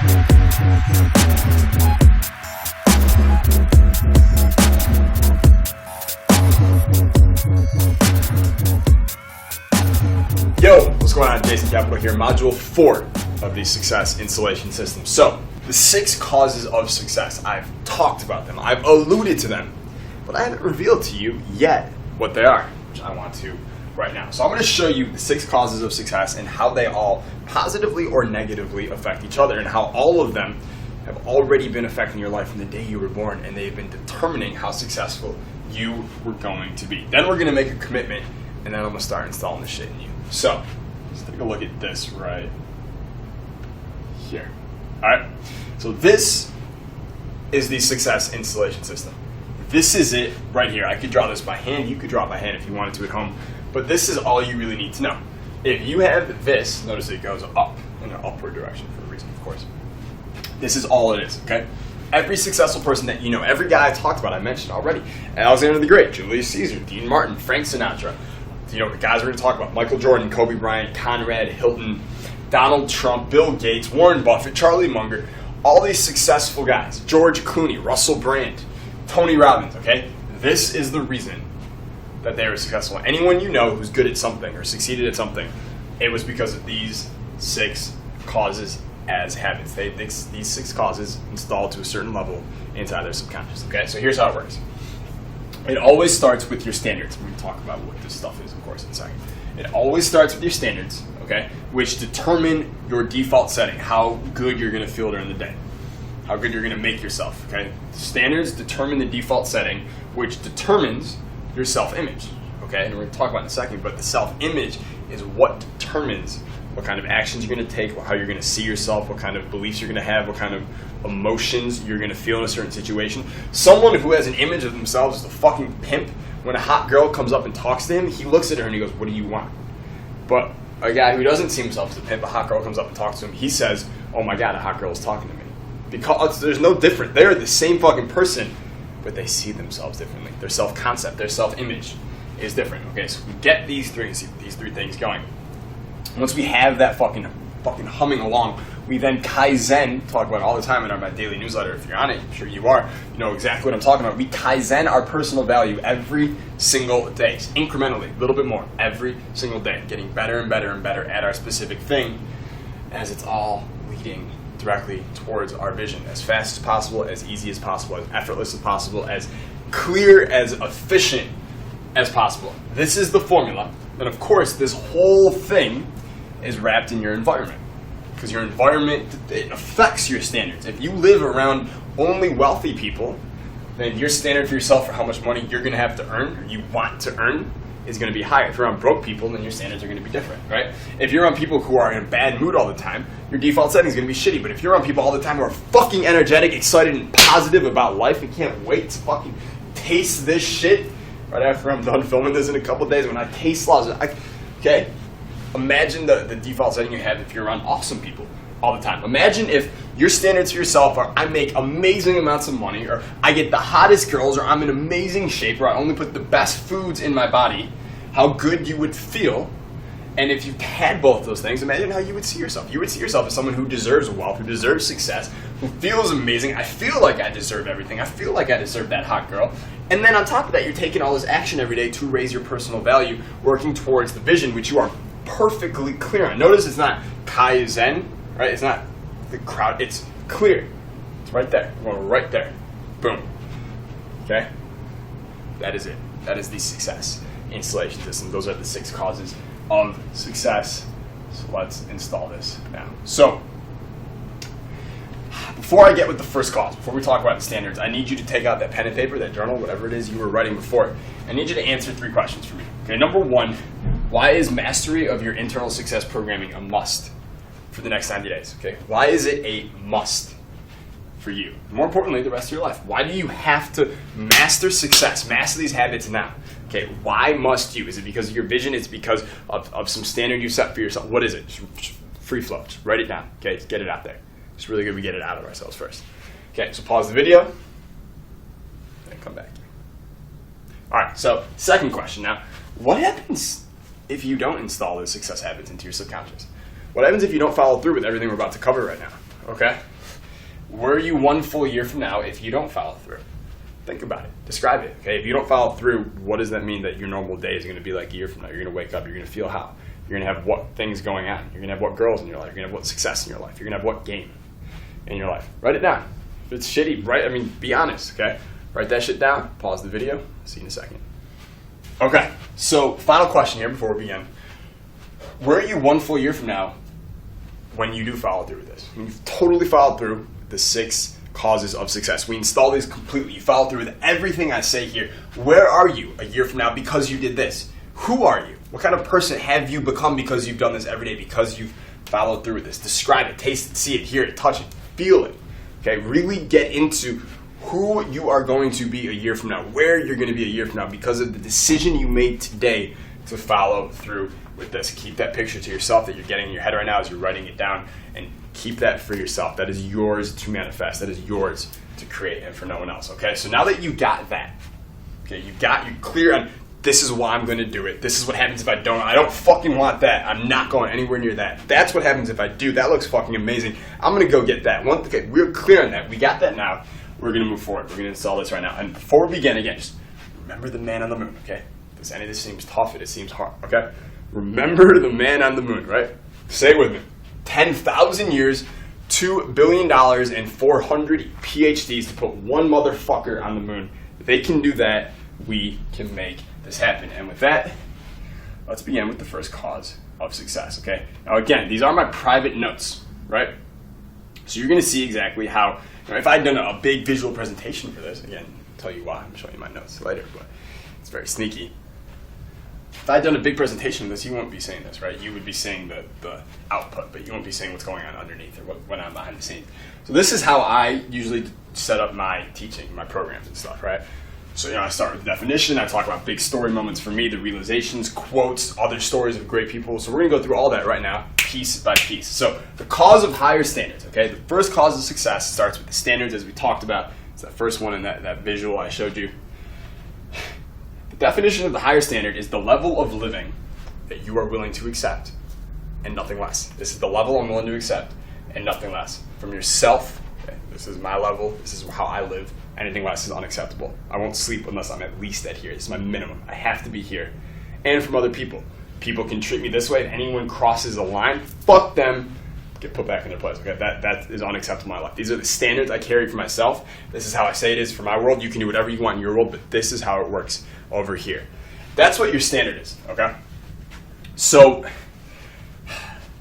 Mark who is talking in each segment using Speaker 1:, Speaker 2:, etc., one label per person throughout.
Speaker 1: Yo, what's going on? Jason Capital here, module 4 of the Success Installation System. So, the 6 causes of success. I've talked about them, I've alluded to them, but I haven't revealed to you yet what they are, which I want to right now. So I'm going to show you the 6 causes of success and how they all positively or negatively affect each other, and how all of them have already been affecting your life from the day you were born, and they've been determining how successful you were going to be. Then we're going to make a commitment, and then I'm going to start installing this shit in you. So, let's take a look at this right here. Alright, so this is the Success Installation System. This is it right here. I could draw this by hand, you could draw it by hand if you wanted to at home, but this is all you really need to know. If you have this, notice it goes up in an upward direction for a reason, of course. This is all it is, okay? Every successful person that you know, every guy I talked about, I mentioned already. Alexander the Great, Julius Caesar, Dean Martin, Frank Sinatra. You know, the guys we're going to talk about: Michael Jordan, Kobe Bryant, Conrad Hilton, Donald Trump, Bill Gates, Warren Buffett, Charlie Munger, all these successful guys, George Clooney, Russell Brand, Tony Robbins, okay? This is the reason that they were successful. Anyone you know who's good at something or succeeded at something, it was because of these 6 causes as habits. These 6 causes installed to a certain level inside their subconscious, okay? So here's how it works. It always starts with your standards. We're going to talk about what this stuff is, of course, in a second. It always starts with your standards, okay, which determine your default setting, how good you're going to feel during the day, how good you're going to make yourself, okay? Standards determine the default setting, which determines your self-image, okay? And we're going to talk about it in a second, but the self-image is what determines what kind of actions you're going to take, how you're going to see yourself, what kind of beliefs you're going to have, what kind of emotions you're going to feel in a certain situation. Someone who has an image of themselves as a fucking pimp, when a hot girl comes up and talks to him, he looks at her and he goes, "What do you want?" But a guy who doesn't see himself as a pimp, a hot girl comes up and talks to him, he says, "Oh my God, a hot girl is talking to me." Because there's no different. They're the same fucking person, but they see themselves differently. Their self-concept, their self-image is different. Okay, so we get these three things going. Once we have that fucking humming along, we then Kaizen, talk about it all the time in my daily newsletter. If you're on it, I'm sure you are, you know exactly what I'm talking about. We Kaizen our personal value every single day, incrementally, a little bit more, every single day, getting better and better and better at our specific thing, as it's all leading directly towards our vision, as fast as possible, as easy as possible, as effortless as possible, as clear, as efficient as possible. This is the formula. And of course, this whole thing is wrapped in your environment, because your environment, it affects your standards. If you live around only wealthy people, then your standard for yourself for how much money you're going to have to earn, or you want to earn, is going to be higher. If you're around broke people, then your standards are going to be different, right? If you're around people who are in a bad mood all the time, your default setting is going to be shitty. But if you're around people all the time who are fucking energetic, excited, and positive about life, and can't wait to fucking taste this shit right after I'm done filming this in a couple days, when I taste laws, okay? Imagine the default setting you have if you're around awesome people all the time. Imagine if your standards for yourself are, I make amazing amounts of money, or I get the hottest girls, or I'm in amazing shape, or I only put the best foods in my body, how good you would feel. And if you had both those things, imagine how you would see yourself. You would see yourself as someone who deserves wealth, who deserves success, who feels amazing. I feel like I deserve everything. I feel like I deserve that hot girl. And then on top of that, you're taking all this action every day to raise your personal value, working towards the vision, which you are perfectly clear on. Notice it's not Kaizen, right? It's not the crowd. It's clear. It's right there. We're going right there. Boom. Okay? That is it. That is the Success Installation System. Those are the 6 causes of success. So let's install this now. So, before I get with the first cause, before we talk about the standards, I need you to take out that pen and paper, that journal, whatever it is you were writing before. I need you to answer 3 questions for me. Okay, number 1, why is mastery of your internal success programming a must for the next 90 days? Okay, why is it a must for you? More importantly, the rest of your life. Why do you have to master success, master these habits now? Okay, why must you? Is it because of your vision? Is it because of some standard you set for yourself? What is it? Just free flow. Just write it down. Okay, just get it out there. It's really good we get it out of ourselves first. Okay, so pause the video and come back. All right, so second question now. What happens if you don't install those success habits into your subconscious? What happens if you don't follow through with everything we're about to cover right now? okay? Where are you 1 full year from now if you don't follow through? Think about it. Describe it, okay? If you don't follow through, what does that mean that your normal day is going to be like a year from now? You're going to wake up, you're going to feel how? You're going to have what things going on? You're going to have what girls in your life? You're going to have what success in your life? You're going to have what game in your life? Write it down. If it's shitty, right? I mean, be honest, okay? Write that shit down. Pause the video. See you in a second. Okay, so final question here before we begin. Where are you 1 full year from now when you do follow through with this? When you've totally followed through the 6 causes of success. We install these completely. You follow through with everything I say here. Where are you a year from now because you did this? Who are you? What kind of person have you become because you've done this every day, because you've followed through with this? Describe it, taste it, see it, hear it, touch it, feel it. Okay, really get into who you are going to be a year from now, where you're going to be a year from now because of the decision you made today to follow through with this. Keep that picture to yourself that you're getting in your head right now as you're writing it down, and keep that for yourself. That is yours to manifest. That is yours to create, and for no one else. Okay, so now that you got that, okay, you're clear on this is why I'm going to do it. This is what happens if I don't. I don't fucking want that. I'm not going anywhere near that. That's what happens if I do. That looks fucking amazing. I'm going to go get that. Okay, we're clear on that. We got that now. We're going to move forward. We're going to install this right now. And before we begin, again, just remember the man on the moon, okay? If any of this seems tough, it seems hard, okay? Remember the man on the moon, right? Say it with me. 10,000 years, $2 billion, and 400 PhDs to put one motherfucker on the moon. If they can do that, we can make this happen. And with that, let's begin with the first cause of success, okay? Now again, these are my private notes, right? So you're going to see exactly how, if I had done a big visual presentation for this, again, I'll tell you why, I'm showing you my notes later, but it's very sneaky. If I had done a big presentation of this, you wouldn't be seeing this, right? You would be seeing the output, but you won't be seeing what's going on underneath or what went on behind the scenes. So this is how I usually set up my teaching, my programs and stuff, right? So, I start with the definition, I talk about big story moments for me, the realizations, quotes, other stories of great people. So we're going to go through all that right now, piece by piece. So the cause of higher standards, okay? The first cause of success starts with the standards, as we talked about. It's that first one in that visual I showed you. The definition of the higher standard is the level of living that you are willing to accept and nothing less. This is the level I'm willing to accept and nothing less. From yourself, okay, this is my level, this is how I live. Anything less is unacceptable. I won't sleep unless I'm at least at here. This is my minimum. I have to be here. And from other people. People can treat me this way. If anyone crosses a line, fuck them. Get put back in their place. Okay, that is unacceptable in my life. These are the standards I carry for myself. This is how I say it is for my world. You can do whatever you want in your world, but this is how it works over here. That's what your standard is, okay? So,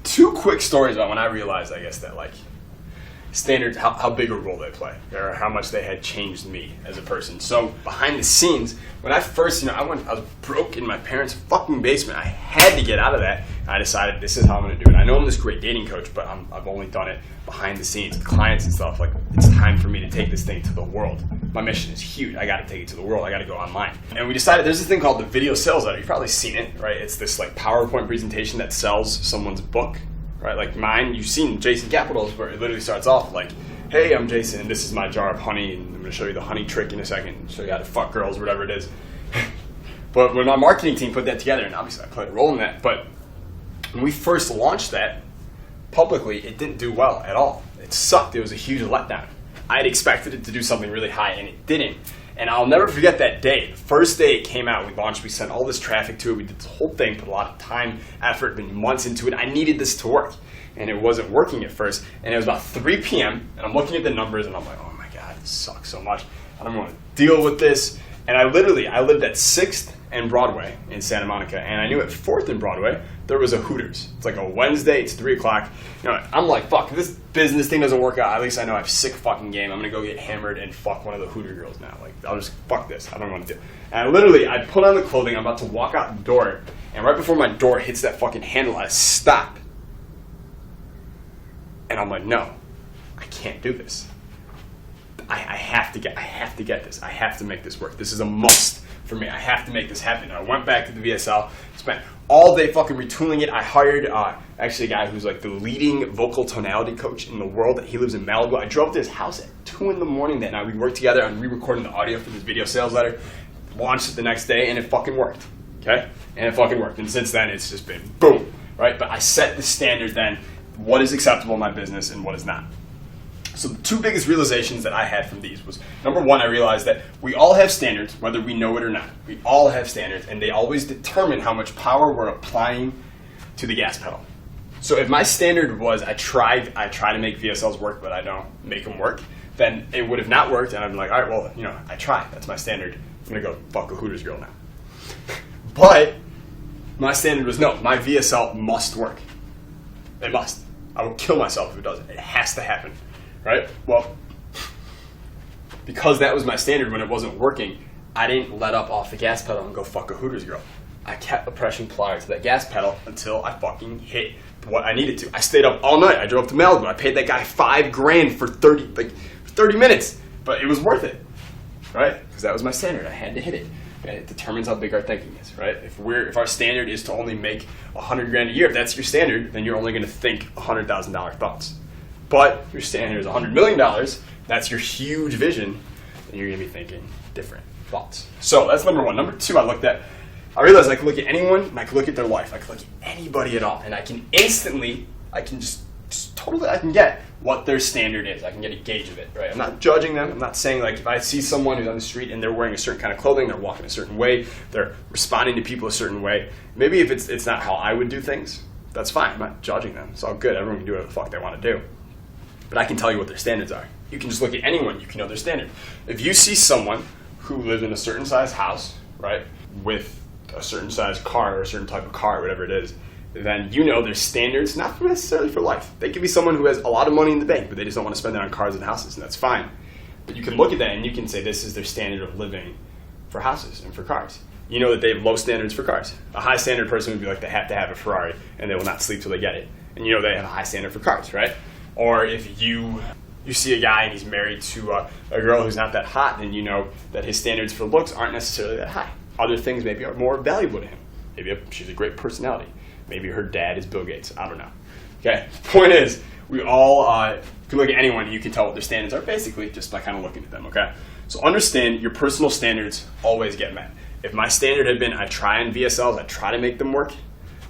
Speaker 1: 2 quick stories about when I realized, I guess, that standards, how big a role they play, or how much they had changed me as a person. So behind the scenes, when I first, I was broke in my parents' fucking basement. I had to get out of that. And I decided this is how I'm going to do it. I know I'm this great dating coach, but I've only done it behind the scenes with clients and stuff. It's time for me to take this thing to the world. My mission is huge. I got to take it to the world. I got to go online. And we decided there's this thing called the video sales letter. You've probably seen it, right? It's this PowerPoint presentation that sells someone's book. Right, like mine, you've seen Jason Capital's where it literally starts off like, hey, I'm Jason, and this is my jar of honey, and I'm going to show you the honey trick in a second, show you how to fuck girls, whatever it is. But when my marketing team put that together, and obviously I played a role in that, but when we first launched that publicly, it didn't do well at all. It sucked. It was a huge letdown. I had expected it to do something really high, and it didn't. And I'll never forget that day. The first day it came out, we launched, we sent all this traffic to it, we did this whole thing, put a lot of time, effort, been months into it. I needed this to work. And it wasn't working at first. And it was about 3 p.m., and I'm looking at the numbers, and I'm like, oh my God, this sucks so much. I don't want to deal with this. And I lived at 6th and Broadway in Santa Monica, and I knew at 4th and Broadway, there was a Hooters. It's like a Wednesday, it's 3 o'clock. I'm like, fuck, if this business thing doesn't work out, at least I know I have sick fucking game. I'm going to go get hammered and fuck one of the Hooter girls now. I'll just fuck this. I don't want to do it. And I put on the clothing, I'm about to walk out the door, and right before my door hits that fucking handle, I stop. And I'm like, no, I can't do this. I have to get this. I have to make this work. This is a must for me. I have to make this happen. I went back to the VSL, spent all day fucking retooling it. I hired actually a guy who's the leading vocal tonality coach in the world. He lives in Malibu. I drove to his house at 2 in the morning that night. We worked together on re-recording the audio for this video sales letter. Launched it the next day, and it fucking worked. Okay? And it fucking worked. And since then, it's just been boom. Right? But I set the standard then. What is acceptable in my business and what is not. So the two biggest realizations that I had from these was, number one, I realized that we all have standards, whether we know it or not. We all have standards, and they always determine how much power we're applying to the gas pedal. So if my standard was I try to make VSLs work, but I don't make them work, then it would have not worked, and I'd be like, all right, well, I tried. That's my standard. I'm going to go fuck a Hooters girl now. But my standard was, no, my VSL must work. It must. I will kill myself if it doesn't. It has to happen. Right? Well, because that was my standard when it wasn't working, I didn't let up off the gas pedal and go fuck a Hooters girl. I kept pressing pliers to that gas pedal until I fucking hit what I needed to. I stayed up all night. I drove to Malibu. I paid that guy $5,000 for 30 minutes, but it was worth it, right? Because that was my standard. I had to hit it. And it determines how big our thinking is, right? If our standard is to only make $100,000 a year, if that's your standard, then you're only going to think $100,000 thoughts. But if your standard is $100 million, that's your huge vision, and you're going to be thinking different thoughts. So that's number one. Number two, I realized I could look at anyone, and I could look at their life. I could look at anybody at all, and I can get what their standard is. I can get a gauge of it, right? I'm not judging them. I'm not saying, like, if I see someone who's on the street and they're wearing a certain kind of clothing, they're walking a certain way, they're responding to people a certain way, maybe if it's not how I would do things, that's fine. I'm not judging them. It's all good. Everyone can do whatever the fuck they want to do. But I can tell you what their standards are. You can just look at anyone, you can know their standard. If you see someone who lives in a certain size house, right, with a certain size car or a certain type of car, whatever it is, then you know their standards, not necessarily for life. They could be someone who has a lot of money in the bank, but they just don't want to spend it on cars and houses, and that's fine. But you can look at that and you can say this is their standard of living for houses and for cars. You know that they have low standards for cars. A high standard person would be like they have to have a Ferrari and they will not sleep till they get it. And you know they have a high standard for cars, right? Or if you see a guy and he's married to a girl who's not that hot, then you know that his standards for looks aren't necessarily that high. Other things maybe are more valuable to him. Maybe she's a great personality. Maybe her dad is Bill Gates. I don't know. Okay, point is, we all can look at anyone and you can tell what their standards are basically just by kind of looking at them, okay? So understand your personal standards always get met. If my standard had been I try on VSLs, I try to make them work,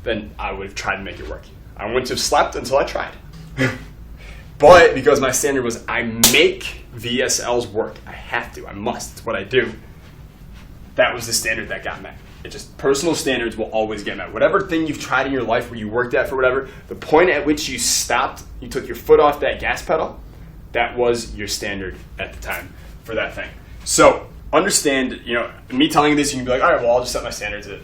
Speaker 1: then I would have tried to make it work. I wouldn't have slept until I tried. But because my standard was I make VSLs work, I have to, I must, it's what I do, that was the standard that got met. It just, personal standards will always get met. Whatever thing you've tried in your life where you worked at for whatever, the point at which you stopped, you took your foot off that gas pedal, that was your standard at the time for that thing. So understand, me telling you this, you can be like, all right, well, I'll just set my standards at,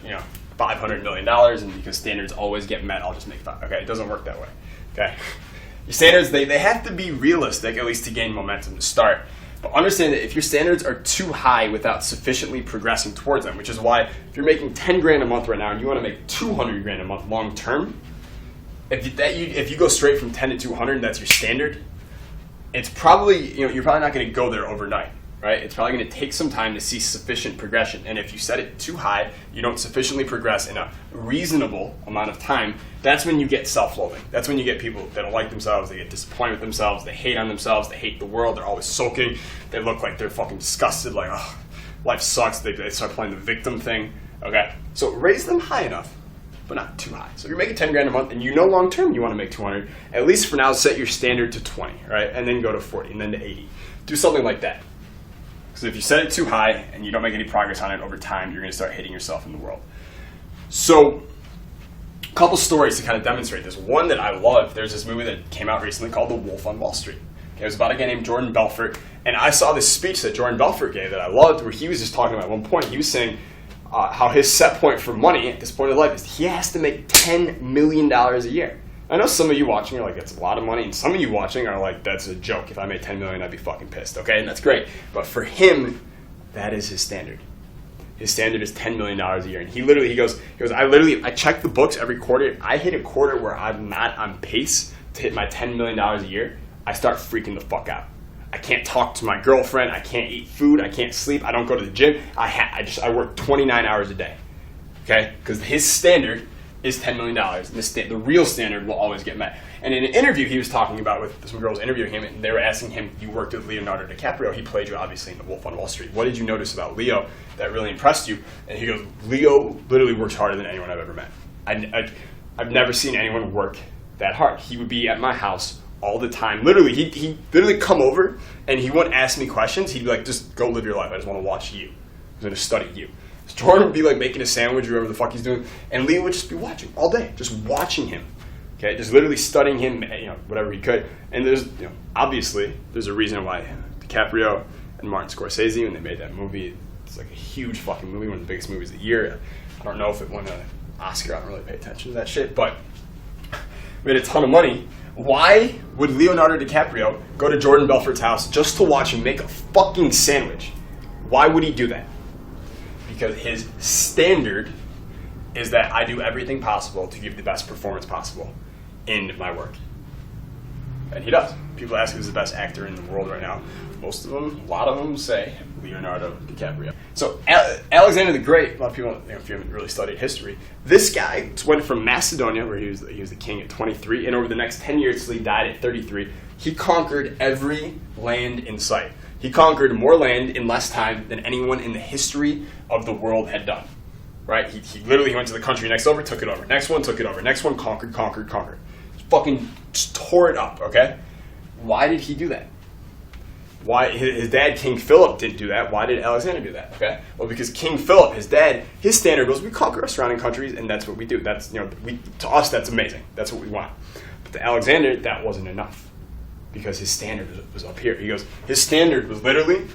Speaker 1: $500 million, and because standards always get met, I'll just make five. Okay, it doesn't work that way. Okay, your standards, they have to be realistic, at least to gain momentum to start. But understand that if your standards are too high without sufficiently progressing towards them, which is why if you're making $10,000 a month right now and you want to make $200,000 a month long term, if you go straight from 10 to 200, that's your standard. It's probably you're probably not going to go there overnight, right? It's probably going to take some time to see sufficient progression. And if you set it too high, you don't sufficiently progress in a reasonable amount of time. That's when you get self-loathing. That's when you get people that don't like themselves, they get disappointed with themselves, they hate on themselves, they hate the world, they're always sulking, they look like they're fucking disgusted, like, oh, life sucks, they start playing the victim thing. Okay, so raise them high enough, but not too high. So if you're making $10,000 a month and you know long term you want to make 200, at least for now set your standard to 20, right? And then go to 40 and then to 80. Do something like that. Because if you set it too high and you don't make any progress on it over time, you're going to start hating yourself in the world. So a couple stories to kind of demonstrate this. One that I love, there's this movie that came out recently called The Wolf on Wall Street. It was about a guy named Jordan Belfort, and I saw this speech that Jordan Belfort gave that I loved, where he was just talking about at one point, he was saying how his set point for money at this point in life is he has to make $10 million a year. I know some of you watching are like, that's a lot of money, and some of you watching are like, that's a joke. If I made $10 million, I'd be fucking pissed, okay? And that's great. But for him, that is his standard. His standard is $10 million a year. And he goes, I check the books every quarter. If I hit a quarter where I'm not on pace to hit my $10 million a year, I start freaking the fuck out. I can't talk to my girlfriend. I can't eat food. I can't sleep. I don't go to the gym. I work 29 hours a day, okay? Because his standard is $10 million. And the real standard will always get met. And in an interview he was talking about with some girls interviewing him, and they were asking him, you worked with Leonardo DiCaprio. He played you obviously in The Wolf on Wall Street. What did you notice about Leo that really impressed you? And he goes, Leo literally works harder than anyone I've ever met. I've never seen anyone work that hard. He would be at my house all the time. Literally, he literally come over and he wouldn't ask me questions. He'd be like, just go live your life. I just want to watch you. I'm going to study you. Jordan would be like making a sandwich or whatever the fuck he's doing, and Leo would just be watching all day, just watching him. Okay, just literally studying him, whatever he could. And there's, obviously, there's a reason why DiCaprio and Martin Scorsese, when they made that movie, it's like a huge fucking movie, one of the biggest movies of the year. I don't know if it won an Oscar. I don't really pay attention to that shit, but made a ton of money. Why would Leonardo DiCaprio go to Jordan Belfort's house just to watch him make a fucking sandwich? Why would he do that? Because his standard is that I do everything possible to give the best performance possible in my work. And he does. People ask who's the best actor in the world right now. Most of them, a lot of them say Leonardo DiCaprio. So Alexander the Great, a lot of people, if you haven't really studied history, this guy went from Macedonia, where he was the king at 23, and over the next 10 years till he died at 33, he conquered every land in sight. He conquered more land in less time than anyone in the history of the world had done. Right? He literally went to the country next over, took it over. Next one, took it over. Next one, conquered. Just fucking just tore it up, okay? Why did he do that? Why his dad, King Philip, didn't do that. Why did Alexander do that? Okay? Well, because King Philip, his dad, his standard was we conquer our surrounding countries, and that's what we do. That's to us, that's amazing. That's what we want. But to Alexander, that wasn't enough. Because his standard was up here. He goes, his standard was literally,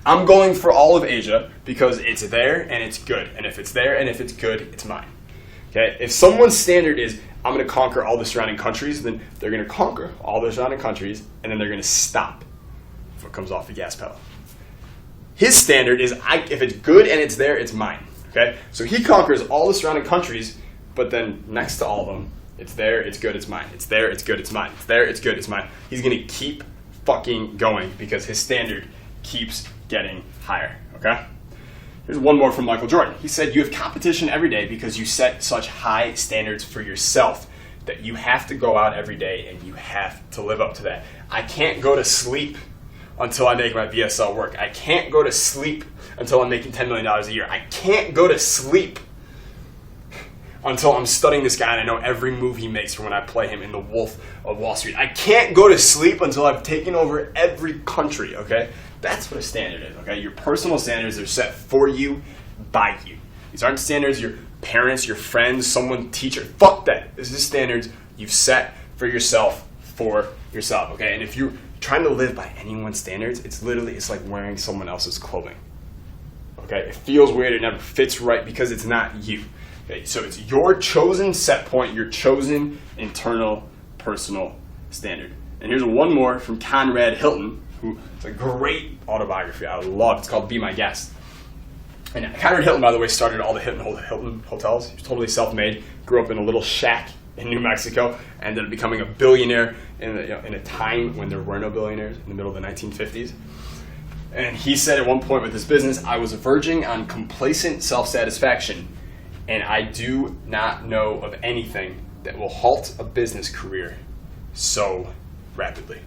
Speaker 1: I'm going for all of Asia because it's there and it's good. And if it's there and if it's good, it's mine. Okay? If someone's standard is, I'm going to conquer all the surrounding countries, then they're going to conquer all the surrounding countries, and then they're going to stop if it comes off the gas pedal. His standard is, if it's good and it's there, it's mine. Okay? So he conquers all the surrounding countries, but then next to all of them, it's there, it's good, it's mine. It's there, it's good, it's mine. It's there, it's good, it's mine. He's going to keep fucking going because his standard keeps getting higher, okay? Here's one more from Michael Jordan. He said, you have competition every day because you set such high standards for yourself that you have to go out every day and you have to live up to that. I can't go to sleep until I make my BSL work. I can't go to sleep until I'm making $10 million a year. I can't go to sleep until I'm studying this guy and I know every move he makes from when I play him in The Wolf of Wall Street. I can't go to sleep until I've taken over every country, okay? That's what a standard is, okay? Your personal standards are set for you, by you. These aren't standards your parents, your friends, someone, teacher. Fuck that. This is standards you've set for yourself, okay? And if you're trying to live by anyone's standards, it's like wearing someone else's clothing, okay? It feels weird. It never fits right because it's not you. Okay, so it's your chosen set point, your chosen internal personal standard. And here's one more from Conrad Hilton, who it's a great autobiography I love. It's called Be My Guest. And Conrad Hilton, by the way, started all the Hilton hotels. He was totally self-made, grew up in a little shack in New Mexico, ended up becoming a billionaire in a time when there were no billionaires in the middle of the 1950s. And he said at one point with his business, I was verging on complacent self-satisfaction, and I do not know of anything that will halt a business career so rapidly.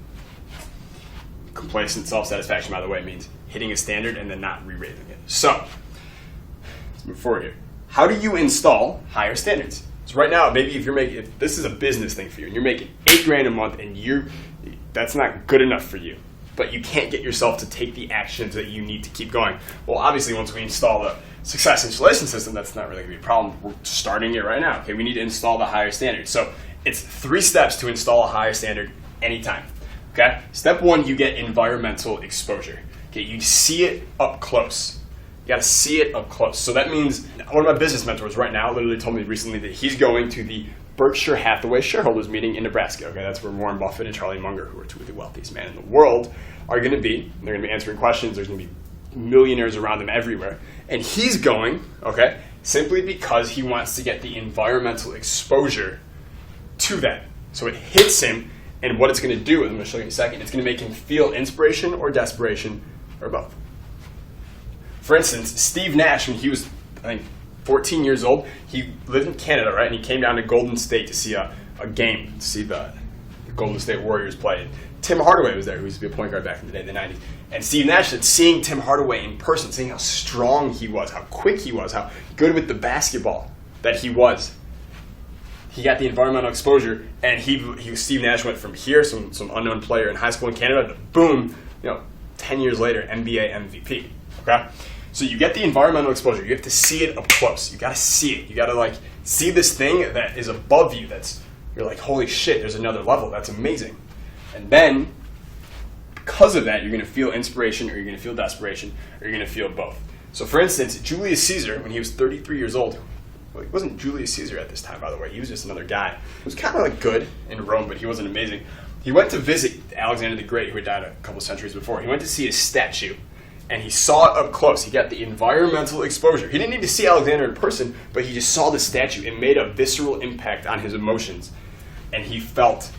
Speaker 1: Complacent self-satisfaction, by the way, means hitting a standard and then not re-rating it. So, let's move forward here. How do you install higher standards? So right now, maybe if this is a business thing for you, and you're making $8,000 a month, and that's not good enough for you, but you can't get yourself to take the actions that you need to keep going. Well, obviously, once we install the Success Installation System, that's not really going to be a problem. We're starting it right now. Okay, we need to install the higher standard. So it's 3 steps to install a higher standard anytime. Okay, step 1, you get environmental exposure. Okay, you see it up close. You got to see it up close. So that means one of my business mentors right now literally told me recently that he's going to the Berkshire Hathaway shareholders meeting in Nebraska. Okay, that's where Warren Buffett and Charlie Munger, who are 2 of the wealthiest men in the world, are going to be. They're going to be answering questions. There's going to be millionaires around them everywhere. And he's going, okay, simply because he wants to get the environmental exposure to that. So it hits him, and what it's going to do, and I'm going to show you in a second, it's going to make him feel inspiration or desperation or both. For instance, Steve Nash, when he was, I think, 14 years old, he lived in Canada, right? And he came down to Golden State to see a game, to see the Golden State Warriors play. Tim Hardaway was there, who used to be a point guard back in the day, in the 90s. And Steve Nash said, seeing Tim Hardaway in person, seeing how strong he was, how quick he was, how good with the basketball that he was, he got the environmental exposure, and Steve Nash went from here, some unknown player in high school in Canada, to boom, 10 years later, NBA MVP. Okay, so you get the environmental exposure. You have to see it up close. You got to see it. You got to see this thing that is above you. You're like, holy shit, there's another level. That's amazing. And then, because of that, you're going to feel inspiration, or you're going to feel desperation, or you're going to feel both. So, for instance, Julius Caesar, when he was 33 years old. Well, he wasn't Julius Caesar at this time, by the way. He was just another guy. He was kind of good in Rome, but he wasn't amazing. He went to visit Alexander the Great, who had died a couple centuries before. He went to see his statue, and he saw it up close. He got the environmental exposure. He didn't need to see Alexander in person, but he just saw the statue. It made a visceral impact on his emotions, and he felt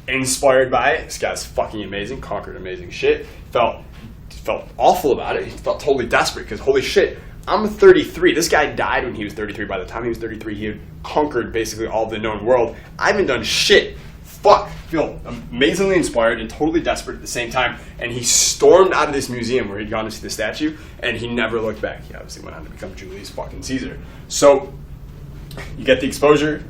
Speaker 1: inspired by it. This guy's fucking amazing, conquered amazing shit. Felt awful about it. He felt totally desperate because, holy shit, I'm 33. This guy died when he was 33. By the time he was 33, he had conquered basically all the known world. I haven't done shit. Fuck. Feel amazingly inspired and totally desperate at the same time. And he stormed out of this museum where he'd gone to see the statue, and he never looked back. He obviously went on to become Julius fucking Caesar. So you get the exposure,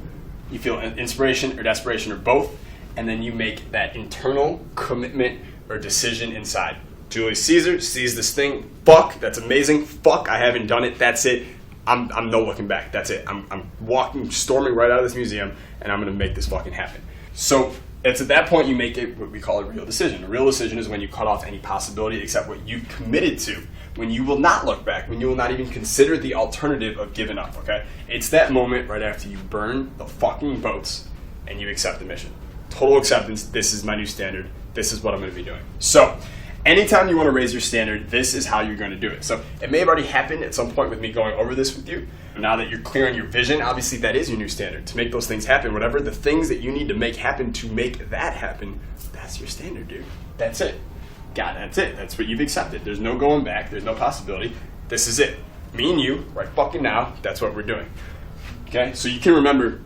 Speaker 1: you feel inspiration or desperation or both, and then you make that internal commitment or decision inside. Julius Caesar sees this thing. Fuck, that's amazing. Fuck, I haven't done it. That's it. I'm no looking back. That's it. I'm storming right out of this museum, and I'm going to make this fucking happen. So it's at that point you make it what we call a real decision. A real decision is when you cut off any possibility except what you've committed to, when you will not look back, when you will not even consider the alternative of giving up, okay? It's that moment right after you burn the fucking boats and you accept the mission. Total acceptance. This is my new standard. This is what I'm going to be doing. So anytime you want to raise your standard, this is how you're going to do it. So it may have already happened at some point with me going over this with you. Now that you're clear on your vision, obviously that is your new standard. To make those things happen, whatever the things that you need to make happen to make that happen, that's your standard, dude. That's it. God, that's it. That's what you've accepted. There's no going back. There's no possibility. This is it. Me and you, right fucking now, that's what we're doing. Okay? So you can remember,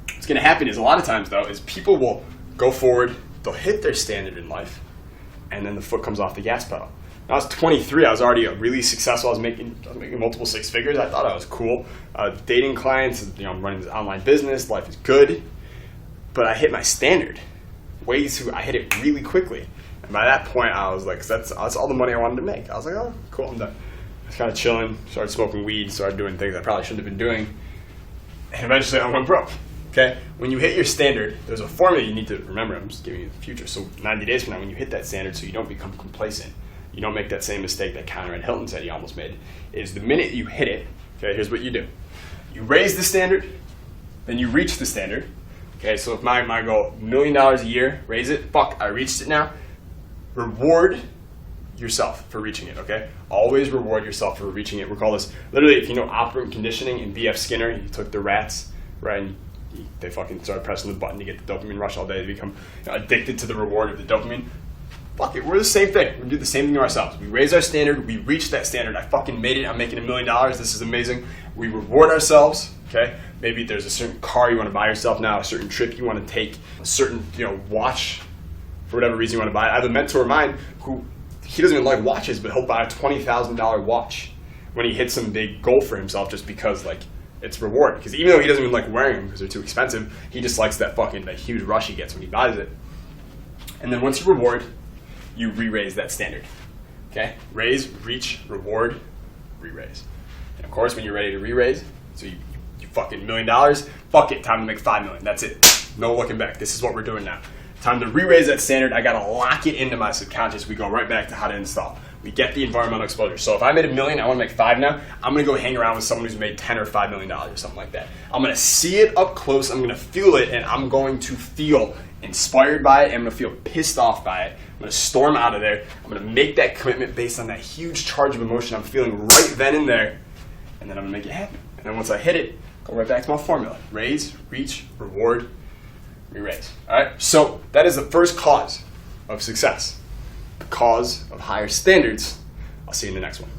Speaker 1: what's going to happen is a lot of times, though, is people will go forward, they'll hit their standard in life, and then the foot comes off the gas pedal. When I was 23, I was already really successful. I was making multiple six figures. I thought I was cool. Dating clients, I'm running this online business. Life is good. But I hit my standard. I hit it really quickly. And by that point, I was like, that's all the money I wanted to make. I was like, oh, cool, I'm done. I was kind of chilling, started smoking weed, started doing things I probably shouldn't have been doing. And eventually I went broke. Okay? When you hit your standard, there's a formula you need to remember. I'm just giving you the future. So 90 days from now, when you hit that standard, so you don't become complacent, you don't make that same mistake that Conrad Hilton said he almost made, is the minute you hit it, okay, here's what you do. You raise the standard, then you reach the standard. Okay, so if my goal, $1 million a year, raise it, fuck, I reached it now. Reward yourself for reaching it, okay? Always reward yourself for reaching it. We call this, literally, if you know operant conditioning in B.F. Skinner, he took the rats, right, and they fucking started pressing the button to get the dopamine rush all day. They become addicted to the reward of the dopamine. Fuck it, we're the same thing. We do the same thing to ourselves. We raise our standard, we reach that standard. I fucking made it, I'm making $1 million, this is amazing. We reward ourselves, okay? Maybe there's a certain car you want to buy yourself now, a certain trip you want to take, a certain watch, for whatever reason you want to buy it. I have a mentor of mine who, he doesn't even like watches, but he'll buy a $20,000 watch when he hits some big goal for himself just because, it's reward. Because even though he doesn't even like wearing them because they're too expensive, he just likes that huge rush he gets when he buys it. And then once you reward, you re-raise that standard. Okay? Raise, reach, reward, re-raise. And of course, when you're ready to re-raise, so you fucking $1 million, fuck it, time to make $5 million. That's it. No looking back. This is what we're doing now. Time to re-raise that standard. I gotta lock it into my subconscious. We go right back to how to install. We get the environmental exposure. So if I made $1 million, I want to make $5 now. I'm gonna go hang around with someone who's made $10 or $5 million or something like that. I'm gonna see it up close. I'm gonna feel it, and I'm going to feel inspired by it. And I'm gonna feel pissed off by it. I'm gonna storm out of there. I'm gonna make that commitment based on that huge charge of emotion I'm feeling right then and there, and then I'm gonna make it happen. And then once I hit it, go right back to my formula: raise, reach, reward, re-raise. All right. So that is the first cause of success. The cause of higher standards. I'll see you in the next one.